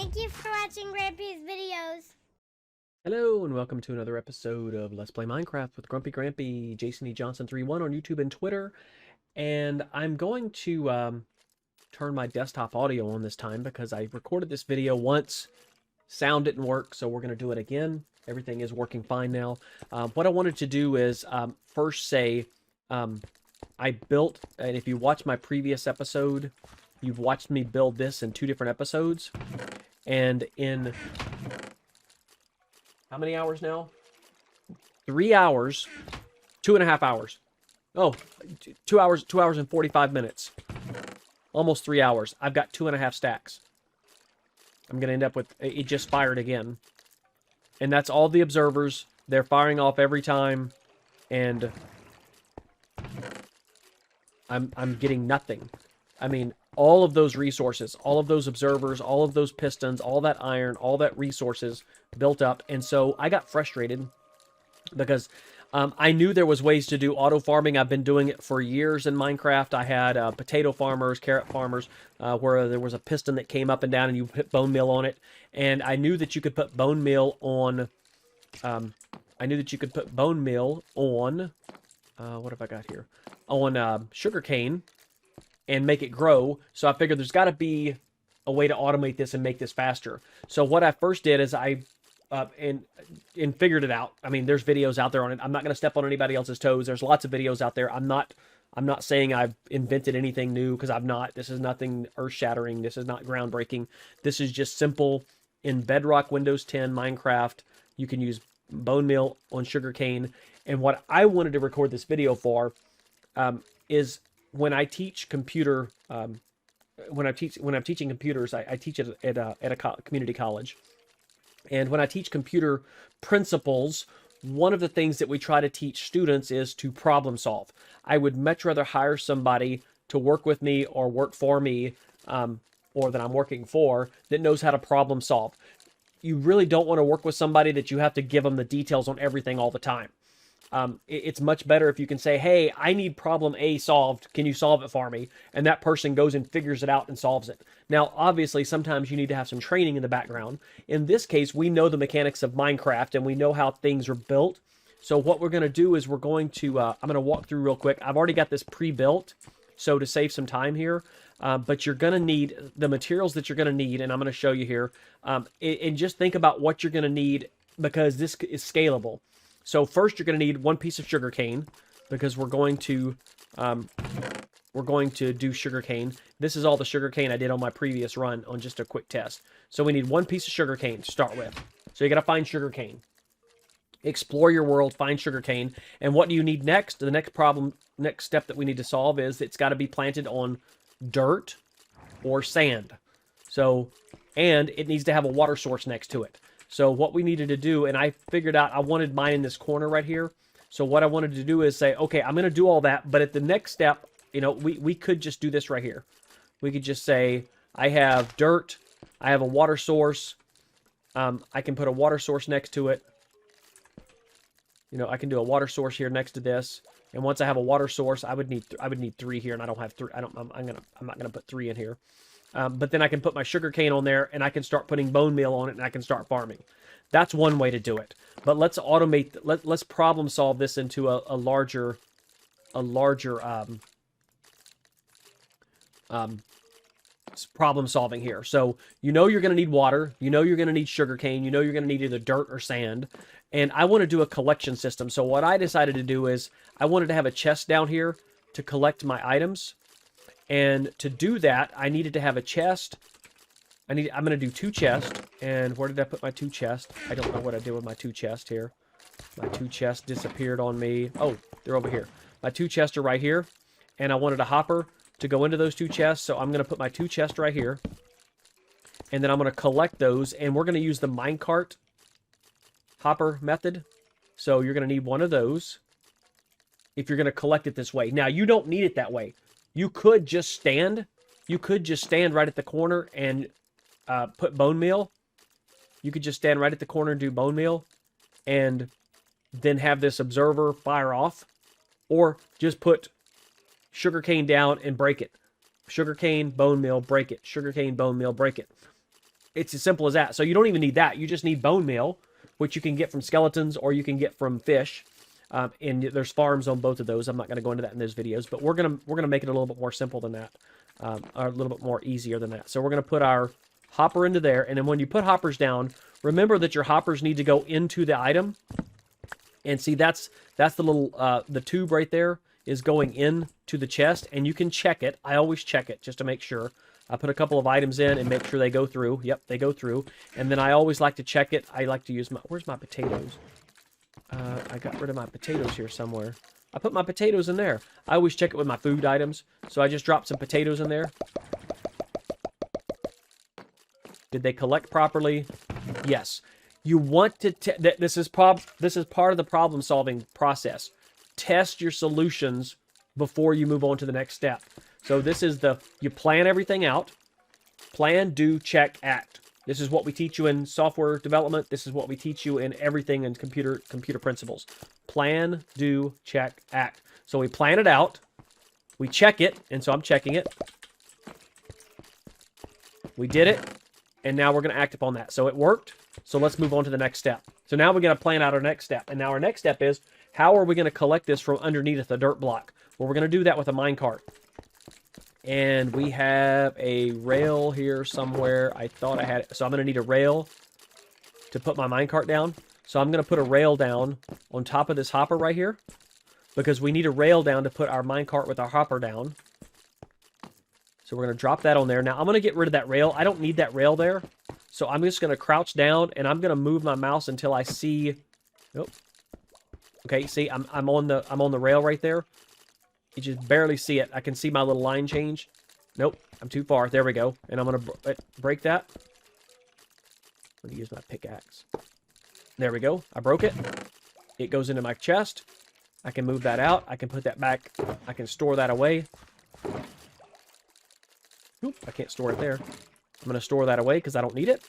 Thank you for watching Grampy's videos. Hello and welcome to another episode of Let's Play Minecraft with Grumpy Grampy, Jason E. Johnson 31 on YouTube and Twitter. And I'm going to turn my desktop audio on this time because I recorded this video once, sound didn't work, so we're going to do it again. Everything is working fine now. What I wanted to do is first say I built, and if you watch my previous episode, you've watched me build this in 2 different episodes. And in how many hours now? 3 hours, 2.5 hours. Oh, 2 hours, 2 hours and 45 minutes. Almost 3 hours. I've got 2.5 stacks. I'm going to end up with, it just fired again. And that's all the observers. They're firing off every time. And I'm getting nothing. I mean, all of those resources, all of those observers, all of those pistons, all that iron, all that resources built up. And so I got frustrated because I knew there was ways to do auto farming. I've been doing it for years in Minecraft. I had potato farmers, carrot farmers, where there was a piston that came up and down and you put bone meal on it. And I knew that you could put bone meal on, what have I got here? On sugarcane and make it grow. So I figured there's got to be a way to automate this and make this faster. So what I first did is I and figured it out. I mean, there's videos out there on it. I'm not going to step on anybody else's toes. There's lots of videos out there. I'm not saying I've invented anything new, because I've not. This is nothing earth-shattering. This is not groundbreaking. This is just simple. In Bedrock, Windows 10, Minecraft, you can use bone meal on sugarcane. And what I wanted to record this video for is when I teach computer, when I'm teaching computers, I teach at a community college. And when I teach computer principles, one of the things that we try to teach students is to problem solve. I would much rather hire somebody to work with me or work for me, or that I'm working for, that knows how to problem solve. You really don't want to work with somebody that you have to give them the details on everything all the time. It's much better if you can say, hey, I need problem A solved. Can you solve it for me? And that person goes and figures it out and solves it. Now, obviously, sometimes you need to have some training in the background. In this case, we know the mechanics of Minecraft and we know how things are built. So what we're going to do is we're going to, I'm going to walk through real quick. I've already got this pre-built, so to save some time here. But you're going to need the materials that you're going to need, and I'm going to show you here. And just think about what you're going to need, because this is scalable. So first, you're going to need 1 piece of sugarcane, because we're going to do sugarcane. This is all the sugarcane I did on my previous run on just a quick test. So we need 1 piece of sugarcane to start with. So you got to find sugarcane. Explore your world, find sugarcane. And what do you need next? The next step that we need to solve is it's got to be planted on dirt or sand. So, and it needs to have a water source next to it. So what we needed to do, and I figured out I wanted mine in this corner right here. So what I wanted to do is say, okay, I'm going to do all that, but at the next step, you know, we could just do this right here. We could just say, I have dirt, I have a water source, I can put a water source next to it. You know, I can do a water source here next to this. And once I have a water source, I would need 3 here, and I don't have 3. I'm not gonna put 3 in here. But then I can put my sugarcane on there, and I can start putting bone meal on it, and I can start farming. That's one way to do it. But let's automate. Let's problem solve this into a larger problem solving here. So you know you're going to need water. You know you're going to need sugarcane. You know you're going to need either dirt or sand. And I want to do a collection system. So what I decided to do is I wanted to have a chest down here to collect my items. And to do that, I needed to have a chest. I'm going to do 2 chests. And where did I put my 2 chests? I don't know what I did with my 2 chests here. My 2 chests disappeared on me. Oh, they're over here. My 2 chests are right here. And I wanted a hopper to go into those 2 chests. So I'm going to put my 2 chests right here. And then I'm going to collect those. And we're going to use the minecart hopper method. So you're going to need 1 of those if you're going to collect it this way. Now, you don't need it that way. You could just stand. You could just stand right at the corner and put bone meal. You could just stand right at the corner and do bone meal, and then have this observer fire off, or just put sugarcane down and break it. Sugarcane, bone meal, break it. Sugarcane, bone meal, break it. It's as simple as that. So you don't even need that. You just need bone meal, which you can get from skeletons or you can get from fish. And there's farms on both of those. I'm not going to go into that in those videos, but we're gonna make it a little bit more simple than that, or a little bit more easier than that. So we're gonna put our hopper into there, and then when you put hoppers down, remember that your hoppers need to go into the item. And see, that's the little the tube right there is going in to the chest, and you can check it. I always check it just to make sure. I put a couple of items in and make sure they go through. Yep, they go through. And then I always like to check it. I like to use my... Where's my potatoes? I got rid of my potatoes here somewhere. I put my potatoes in there. I always check it with my food items. So I just dropped some potatoes in there. Did they collect properly? Yes. You want to... This is part of the problem-solving process. Test your solutions before you move on to the next step. So this is you plan everything out. Plan, do, check, act. This is what we teach you in software development. This is what we teach you in everything in computer principles. Plan, do, check, act. So we plan it out. We check it. And so I'm checking it. We did it. And now we're going to act upon that. So it worked. So let's move on to the next step. So now we're going to plan out our next step. And now our next step is, how are we going to collect this from underneath the dirt block? Well, we're going to do that with a minecart. And we have a rail here somewhere. I thought I had it. So I'm going to need a rail to put my minecart down. So I'm going to put a rail down on top of this hopper right here, because we need a rail down to put our minecart with our hopper down. So we're going to drop that on there. Now I'm going to get rid of that rail. I don't need that rail there. So I'm just going to crouch down, and I'm going to move my mouse until I see... Nope. Okay, see, I'm on the rail right there. You just barely see it. I can see my little line change. Nope, I'm too far. There we go. And I'm going to break that. I'm going to use my pickaxe. There we go. I broke it. It goes into my chest. I can move that out. I can put that back. I can store that away. Oop, I can't store it there. I'm going to store that away because I don't need it.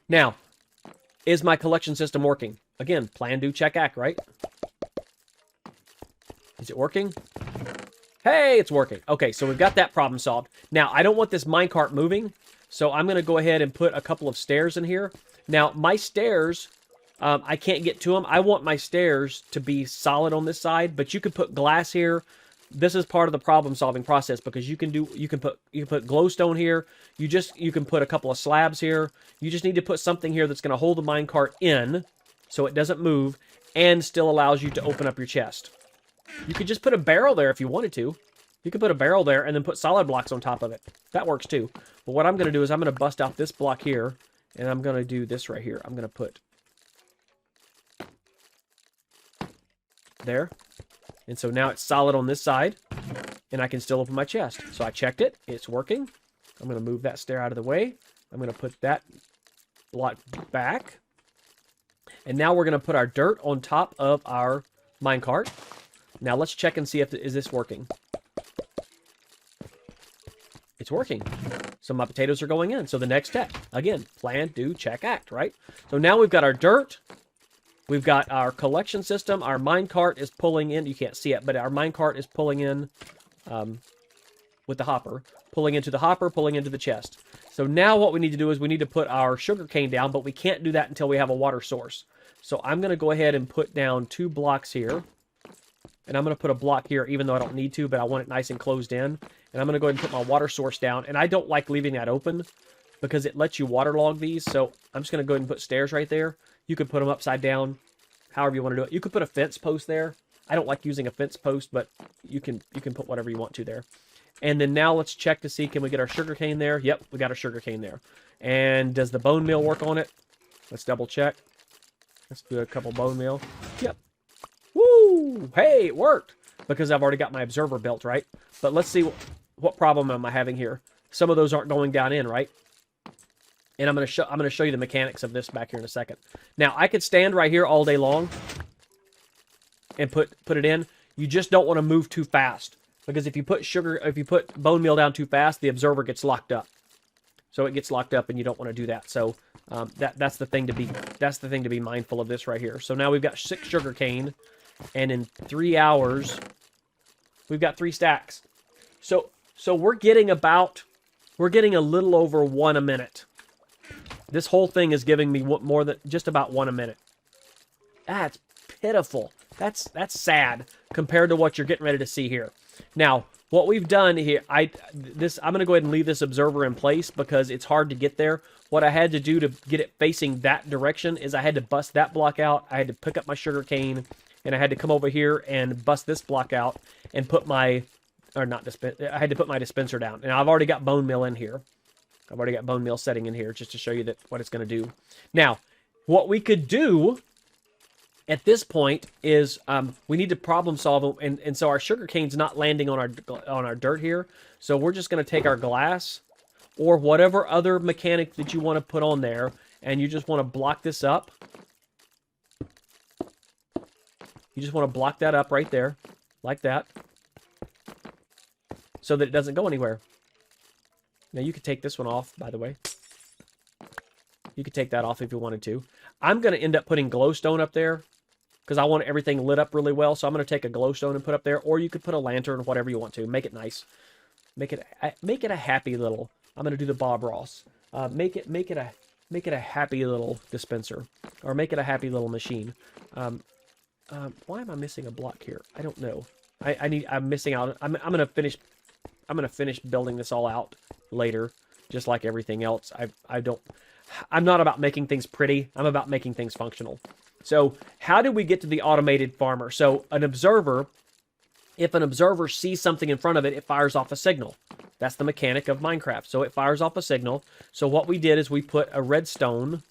Now, is my collection system working? Again, plan, do, check, act, right? Is it working? Hey, it's working. Okay, so we've got that problem solved. Now, I don't want this minecart moving, so I'm going to go ahead and put a couple of stairs in here. Now, my stairs, I can't get to them. I want my stairs to be solid on this side, but you could put glass here. This is part of the problem-solving process, because you can put glowstone here. You can put a couple of slabs here. You just need to put something here that's going to hold the minecart in, so it doesn't move, and still allows you to open up your chest. You could just put a barrel there if you wanted to. You could put a barrel there and then put solid blocks on top of it. That works too. But what I'm going to do is I'm going to bust out this block here, and I'm going to do this right here. I'm going to put there. And so now it's solid on this side, and I can still open my chest. So I checked it. It's working. I'm going to move that stair out of the way. I'm going to put that block back. And now we're going to put our dirt on top of our minecart. Now let's check and see if is this working. It's working. So my potatoes are going in. So the next step, again, plan, do, check, act, right? So now we've got our dirt. We've got our collection system. Our minecart is pulling in. You can't see it, but our minecart is pulling in with the hopper. Pulling into the hopper, pulling into the chest. So now what we need to do is we need to put our sugarcane down, but we can't do that until we have a water source. So I'm going to go ahead and put down 2 blocks here. And I'm going to put a block here, even though I don't need to, but I want it nice and closed in. And I'm going to go ahead and put my water source down. And I don't like leaving that open because it lets you waterlog these. So I'm just going to go ahead and put stairs right there. You could put them upside down, however you want to do it. You could put a fence post there. I don't like using a fence post, but you can put whatever you want to there. And then now let's check to see, can we get our sugarcane there? Yep, we got our sugarcane there. And does the bone meal work on it? Let's double check. Let's do a couple bone meal. Yep. Woo! Hey, it worked! Because I've already got my observer built, right? But let's see what problem am I having here. Some of those aren't going down in, right? And I'm going to show you the mechanics of this back here in a second. Now, I could stand right here all day long and put it in. You just don't want to move too fast, because if you put bone meal down too fast, the observer gets locked up. So it gets locked up, and you don't want to do that. So that's the thing to be mindful of this right here. So now we've got 6 sugarcane, and in 3 hours, we've got 3 stacks. So So we're getting a little over 1 a minute. This whole thing is giving me more than just about 1 a minute. That's pitiful. That's sad compared to what you're getting ready to see here. Now, what we've done here, I'm going to go ahead and leave this observer in place because it's hard to get there. What I had to do to get it facing that direction is I had to bust that block out. I had to pick up my sugar cane, and I had to come over here and bust this block out and put my, or not dispenser, I had to put my dispenser down. And I've already got bone meal in here. I've already got bone meal setting in here just to show you that what it's going to do. Now, what we could do at this point is we need to problem solve, and so our sugar cane's not landing on our dirt here. So we're just going to take our glass or whatever other mechanic that you want to put on there, and you just want to block this up. You just want to block that up right there, like that, so that it doesn't go anywhere. Now you could take this one off, by the way. You could take that off if you wanted to. I'm going to end up putting glowstone up there because I want everything lit up really well. So I'm going to take a glowstone and put up there, or you could put a lantern, whatever you want to. Make it nice. Make it a happy little. I'm going to do the Bob Ross. Make it a happy little dispenser, or make it a happy little machine. Why am I missing a block here? I don't know. I'm missing out. I'm going to finish building this all out later, just like everything else. I'm not about making things pretty. I'm about making things functional. So how do we get to the automated farmer? So an observer, if an observer sees something in front of it, it fires off a signal. That's the mechanic of Minecraft. So it fires off a signal. So what we did is we put a redstone.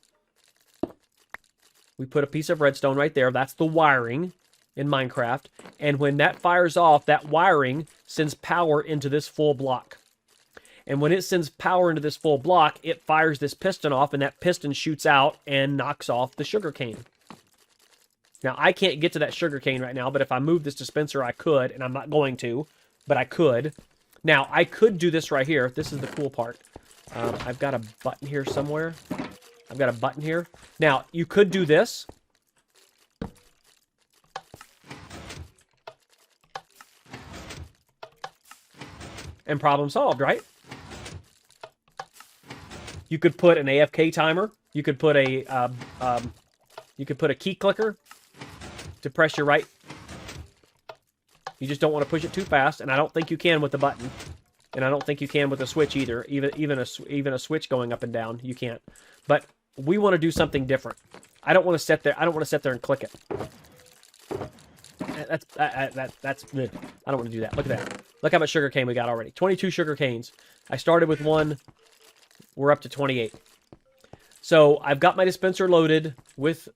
We put a piece of redstone right there. That's the wiring in Minecraft. And when that fires off, that wiring sends power into this full block. And when it sends power into this full block, it fires this piston off, and that piston shoots out and knocks off the sugar cane. Now, I can't get to that sugar cane right now, but if I move this dispenser, I could, and I'm not going to, but I could. Now, I could do this right here. This is the cool part. I've got a button here somewhere. I've got a button here. Now, you could do this. And problem solved, right? You could put an AFK timer. You could put a key clicker to press your right. You just don't want to push it too fast, and I don't think you can with the button, and I don't think you can with a switch either. Even a switch going up and down, you can't. But we want to do something different. I don't want to sit there. I don't want to sit there and click it. That's I don't want to do that. Look at that. Look how much sugar cane we got already. 22 sugar canes. I started with 1. We're up to 28. So I've got my dispenser loaded with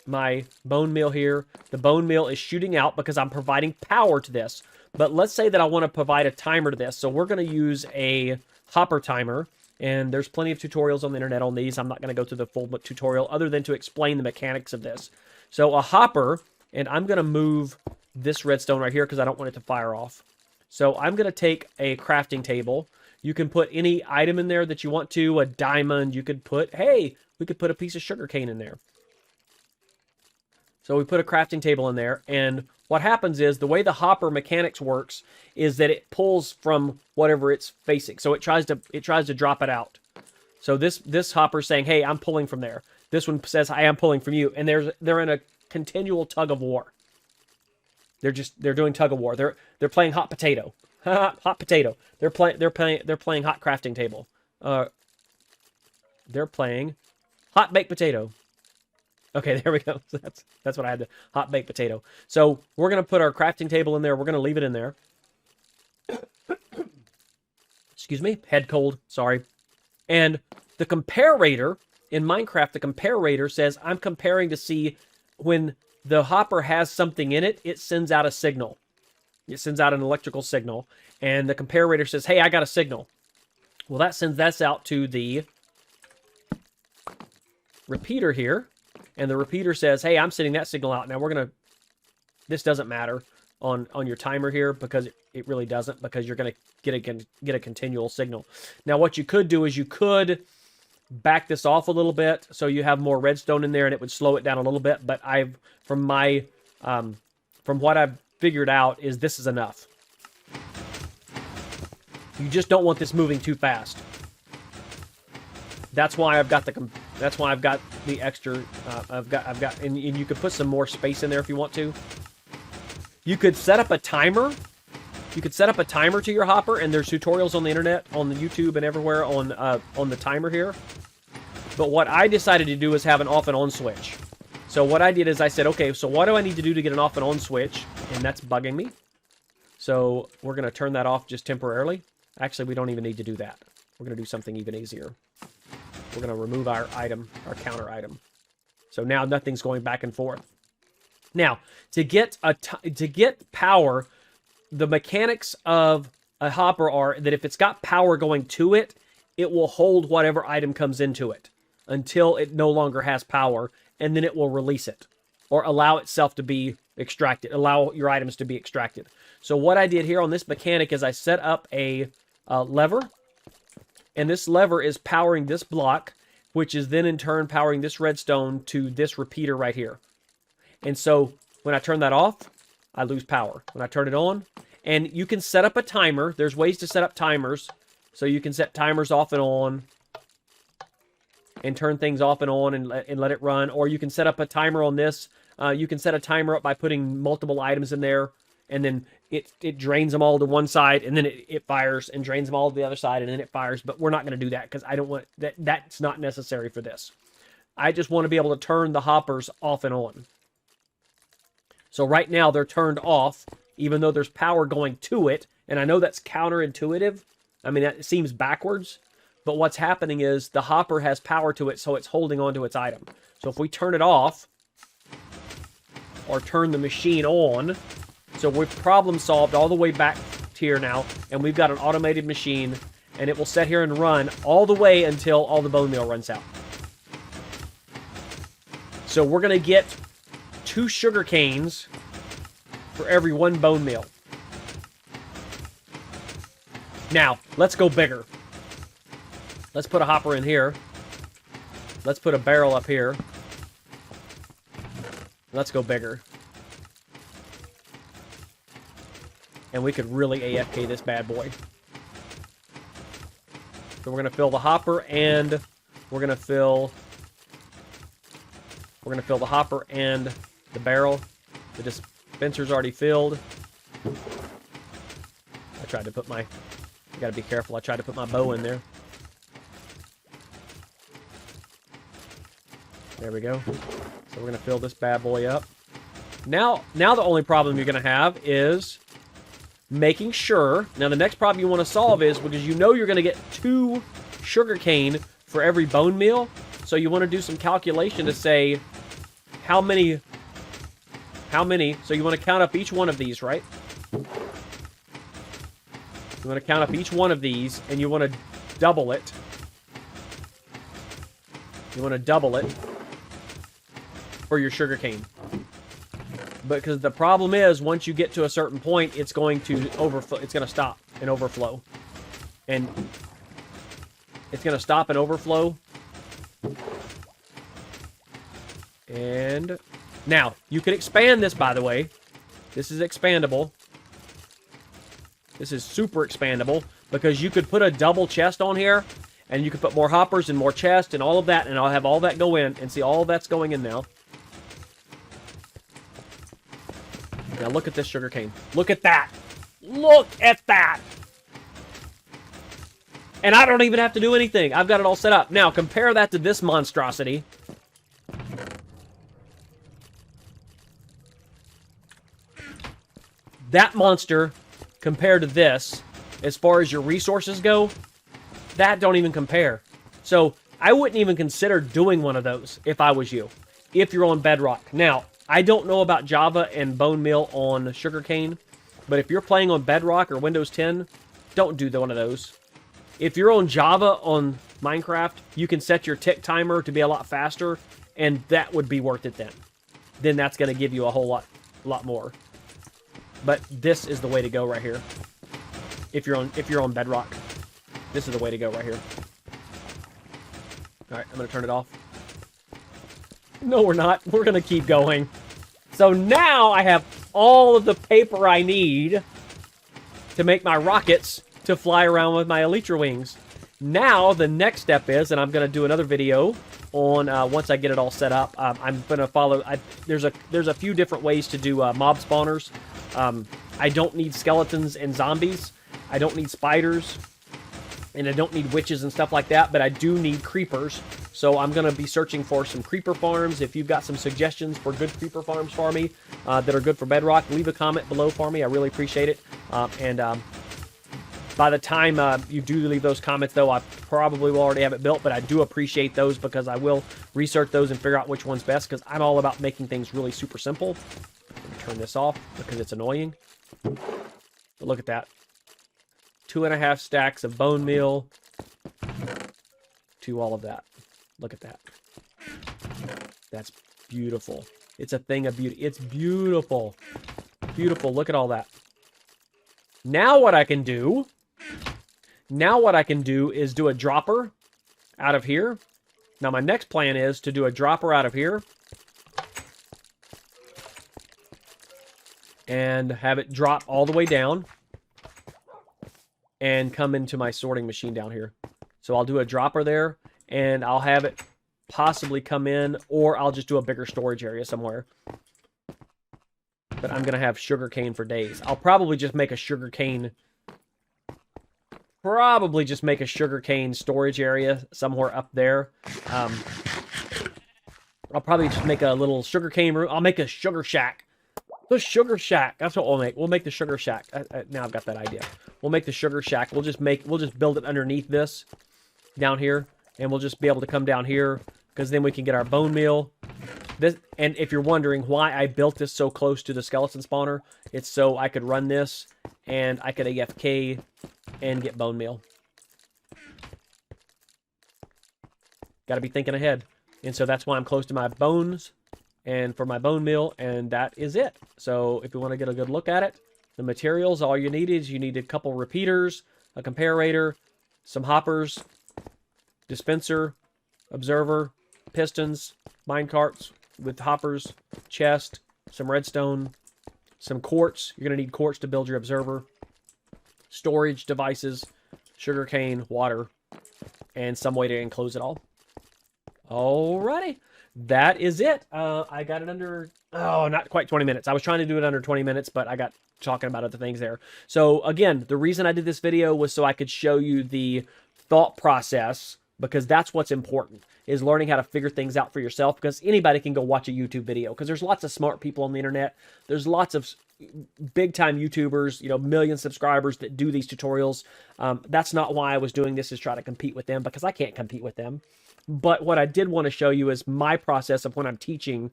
my bone meal here. The bone meal is shooting out because I'm providing power to this. But let's say that I want to provide a timer to this. So we're going to use a hopper timer. And there's plenty of tutorials on the internet on these. I'm not going to go through the full tutorial other than to explain the mechanics of this. So a hopper, and I'm going to move this redstone right here because I don't want it to fire off. So I'm going to take a crafting table. You can put any item in there that you want to. A diamond. You could put, hey, we could put a piece of sugar cane in there. So we put a crafting table in there, and what happens is the way the hopper mechanics works is that it pulls from whatever it's facing. So it tries to drop it out. So this hopper's saying, "Hey, I'm pulling from there." This one says, "I am pulling from you," and they're in a continual tug of war. They're doing tug of war. They're playing hot potato. Hot potato. They're playing hot crafting table. They're playing hot baked potato. Okay, there we go. So that's what I had to hot baked potato. So we're gonna put our crafting table in there. We're gonna leave it in there. Excuse me, head cold. Sorry. And the comparator in Minecraft, the comparator says I'm comparing to see when the hopper has something in it. It sends out a signal. It sends out an electrical signal, and the comparator says, "Hey, I got a signal." Well, that sends that out to the repeater here. And the repeater says, "Hey, I'm sending that signal out." Now this doesn't matter on your timer here because it really doesn't, because you're gonna get a continual signal. Now what you could do is you could back this off a little bit so you have more redstone in there and it would slow it down a little bit. But from what I've figured out is this is enough. You just don't want this moving too fast. That's why I've got the extra. And you could put some more space in there if you want to. You could set up a timer. You could set up a timer to your hopper, and there's tutorials on the internet, on the YouTube, and everywhere on the timer here. But what I decided to do is have an off and on switch. So what I did is I said, okay, so what do I need to do to get an off and on switch? And that's bugging me. So we're going to turn that off just temporarily. Actually, we don't even need to do that. We're going to do something even easier. We're going to remove our item, our counter item. So now nothing's going back and forth. Now, to get power, the mechanics of a hopper are that if it's got power going to it, it will hold whatever item comes into it until it no longer has power, and then it will release it or allow itself to be extracted, allow your items to be extracted. So what I did here on this mechanic is I set up a lever, and this lever is powering this block, which is then in turn powering this redstone to this repeater right here. And so when I turn that off, I lose power. When I turn it on, and you can set up a timer. There's ways to set up timers. So you can set timers off and on and turn things off and on and let it run. Or you can set up a timer on this. You can set a timer up by putting multiple items in there, and then it drains them all to one side, and then it fires and drains them all to the other side, and then it fires. But we're not going to do that because I don't want that. That's not necessary for this. I just want to be able to turn the hoppers off and on. So right now they're turned off, even though there's power going to it. And I know that's counterintuitive. I mean, that seems backwards. But what's happening is the hopper has power to it, so it's holding on to its item. So if we turn it off, or turn the machine on, so we've problem solved all the way back here now, and we've got an automated machine, and it will sit here and run all the way until all the bone meal runs out. So we're going to get 2 sugar canes for every 1 bone meal. Now, let's go bigger. Let's put a hopper in here. Let's put a barrel up here. Let's go bigger. And we could really AFK this bad boy. So we're going to fill the hopper, and we're going to fill the hopper and the barrel. The dispenser's already filled. I tried to put my... I gotta be careful. I tried to put my bow in there. There we go. So we're gonna fill this bad boy up. Now the only problem you're gonna have is making sure... Now the next problem you want to solve is, because you know you're gonna get 2 sugarcane for every bone meal, so you want to do some calculation to say how many... So you want to count up each one of these, right? You want to count up each one of these, and you want to double it. You want to double it for your sugarcane. Because the problem is, once you get to a certain point, it's going to overflow. It's going to stop and overflow. And it's going to stop and overflow. And now, you can expand this, by the way. This is expandable. This is super expandable, because you could put a double chest on here, and you could put more hoppers and more chests and all of that, and I'll have all that go in, and see, all that's going in now. Now look at this sugarcane. Look at that. Look at that. And I don't even have to do anything. I've got it all set up. Now, compare that to this monstrosity. That monster, compared to this, as far as your resources go, that don't even compare. So, I wouldn't even consider doing one of those if I was you, if you're on Bedrock. Now, I don't know about Java and bone meal on sugarcane, but if you're playing on Bedrock or Windows 10, don't do one of those. If you're on Java on Minecraft, you can set your tick timer to be a lot faster, and that would be worth it then. Then that's going to give you a whole lot more. But this is the way to go right here. If you're on Bedrock, this is the way to go right here. All right, I'm going to turn it off. No, we're not. We're going to keep going. So now I have all of the paper I need to make my rockets, to fly around with my Elytra wings. Now, the next step is, and I'm going to do another video on once I get it all set up. I'm going to follow. There's a few different ways to do mob spawners. I don't need skeletons and zombies. I don't need spiders. And I don't need witches and stuff like that, but I do need creepers. So I'm going to be searching for some creeper farms. If you've got some suggestions for good creeper farms for me that are good for Bedrock, leave a comment below for me. I really appreciate it. By the time you do leave those comments, though, I probably will already have it built, but I do appreciate those because I will research those and figure out which one's best because I'm all about making things really super simple. Turn this off because it's annoying. But look at that. 2.5 stacks of bone meal to all of that. Look at that. That's beautiful. It's a thing of beauty. It's beautiful. Beautiful. Look at all that. Now what I can do is do a dropper out of here. Now my next plan is to do a dropper out of here and have it drop all the way down and come into my sorting machine down here. So I'll do a dropper there, and I'll have it possibly come in, or I'll just do a bigger storage area somewhere. But I'm going to have sugarcane for days. I'll probably just make a sugarcane... storage area somewhere up there. I'll probably just make a little sugarcane room. I'll make a sugar shack. The sugar shack. That's what we'll make. We'll make the sugar shack. Now I've got that idea. We'll make the sugar shack. We'll just build it underneath this down here, and we'll just be able to come down here because then we can get our bone meal. And if you're wondering why I built this so close to the skeleton spawner, it's so I could run this and I could AFK and get bone meal. Got to be thinking ahead. And so that's why I'm close to my bones and for my bone meal, and that is it. So if you want to get a good look at it, the materials, all you need is you need a couple repeaters, a comparator, some hoppers, dispenser, observer, pistons, mine carts with hoppers, chest, some redstone, some quartz. You're going to need quartz to build your observer, storage devices, sugarcane, water, and some way to enclose it all. Alrighty. That is it. I got it under, not quite 20 minutes. I was trying to do it under 20 minutes, but I got talking about other things there. So again, the reason I did this video was so I could show you the thought process, because that's what's important, is learning how to figure things out for yourself, because anybody can go watch a YouTube video, because there's lots of smart people on the internet. There's lots of big-time YouTubers, million subscribers that do these tutorials. That's not why I was doing this, is try to compete with them, because I can't compete with them. But what I did want to show you is my process of when I'm teaching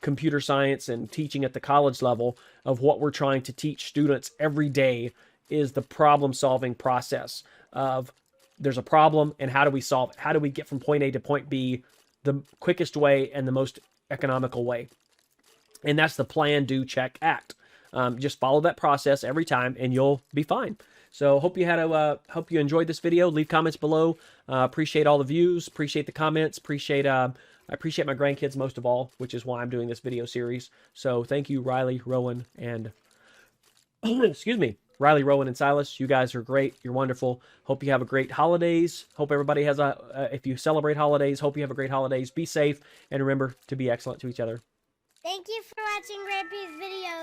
computer science and teaching at the college level, of what we're trying to teach students every day is the problem-solving process of there's a problem and how do we solve it? How do we get from point A to point B the quickest way and the most economical way? And that's the plan, do, check, act. Just follow that process every time and you'll be fine. So hope you enjoyed this video. Leave comments below. Appreciate all the views. Appreciate the comments. I appreciate my grandkids most of all, which is why I'm doing this video series. So thank you, Riley, Rowan, and excuse me, Riley, Rowan, and Silas. You guys are great. You're wonderful. Hope you have a great holidays. Hope everybody has if you celebrate holidays, hope you have a great holidays. Be safe and remember to be excellent to each other. Thank you for watching Grampy's videos.